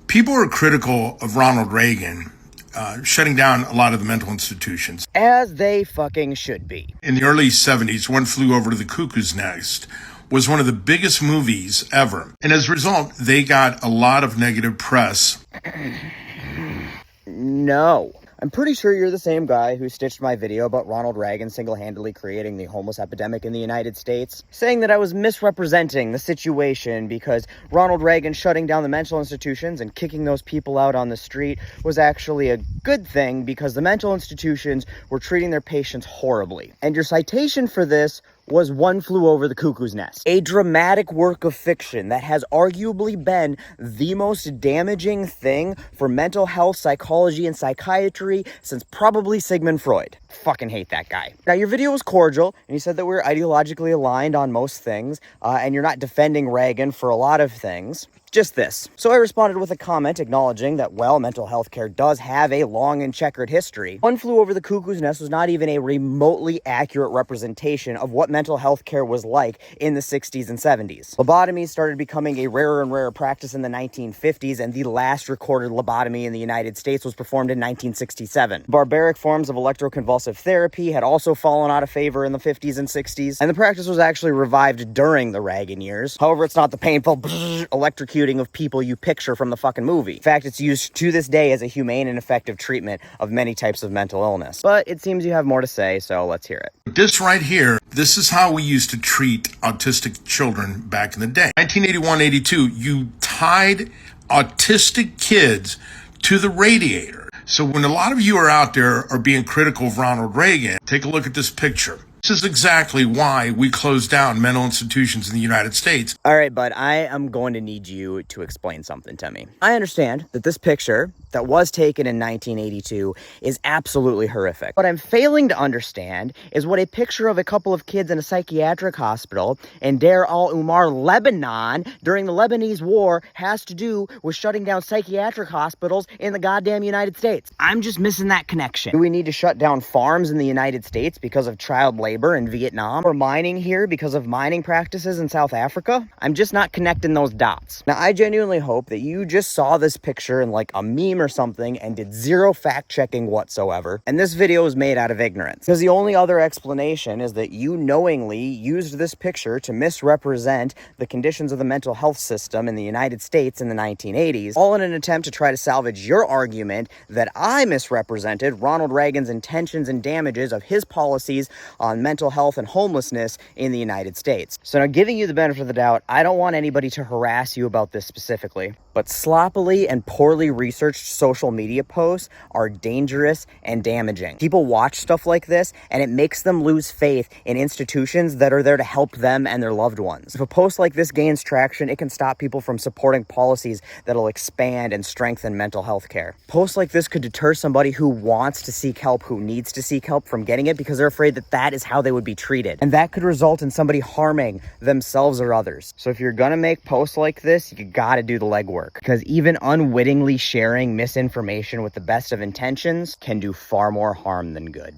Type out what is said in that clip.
People are critical of Ronald Reagan shutting down a lot of the mental institutions. As they fucking should be. In the early 70s, One Flew Over the Cuckoo's Nest was one of the biggest movies ever. And as a result, they got a lot of negative press. No. I'm pretty sure you're the same guy who stitched my video about Ronald Reagan single-handedly creating the homeless epidemic in the United States, saying that I was misrepresenting the situation because Ronald Reagan shutting down the mental institutions and kicking those people out on the street was actually a good thing because the mental institutions were treating their patients horribly. And your citation for this was One Flew Over the Cuckoo's Nest, a dramatic work of fiction that has arguably been the most damaging thing for mental health, psychology, and psychiatry since probably Sigmund Freud. Fucking hate that guy. Now, your video was cordial, and you said that we're ideologically aligned on most things, and you're not defending Reagan for a lot of things. Just this. So I responded with a comment acknowledging that, well, mental health care does have a long and checkered history. One Flew Over the Cuckoo's Nest was not even a remotely accurate representation of what mental health care was like in the 60s and 70s. Lobotomies started becoming a rarer and rarer practice in the 1950s, and the last recorded lobotomy in the United States was performed in 1967. Barbaric forms of electroconvulsive therapy had also fallen out of favor in the 50s and 60s, and the practice was actually revived during the Reagan years. However, it's not the painful electrocuting of people you picture from the fucking movie. In fact, it's used to this day as a humane and effective treatment of many types of mental illness. But it seems you have more to say, so let's hear it. This right here, this is how we used to treat autistic children back in the day. 1981-82, you tied autistic kids to the radiator. So when a lot of you are out there are being critical of Ronald Reagan, take a look at this picture. This is exactly why we closed down mental institutions in the United States. All right, bud, I am going to need you to explain something to me. I understand that this picture that was taken in 1982 is absolutely horrific. What I'm failing to understand is what a picture of a couple of kids in a psychiatric hospital in Deir al-Umar, Lebanon, during the Lebanese War has to do with shutting down psychiatric hospitals in the goddamn United States. I'm just missing that connection. Do we need to shut down farms in the United States because of child labor in Vietnam, or mining here because of mining practices in South Africa? I'm just not connecting those dots. Now, I genuinely hope that you just saw this picture in like a meme or something and did zero fact-checking whatsoever, and this video is made out of ignorance. Because the only other explanation is that you knowingly used this picture to misrepresent the conditions of the mental health system in the United States in the 1980s, all in an attempt to try to salvage your argument that I misrepresented Ronald Reagan's intentions and damages of his policies on mental health and homelessness in the United States. So now, giving you the benefit of the doubt, I don't want anybody to harass you about this specifically, but sloppily and poorly researched social media posts are dangerous and damaging. People watch stuff like this, and it makes them lose faith in institutions that are there to help them and their loved ones. If a post like this gains traction, it can stop people from supporting policies that'll expand and strengthen mental health care. Posts like this could deter somebody who wants to seek help, who needs to seek help, from getting it because they're afraid that that is how they would be treated. And that could result in somebody harming themselves or others. So if you're gonna make posts like this, you gotta do the legwork, because even unwittingly sharing misinformation with the best of intentions can do far more harm than good.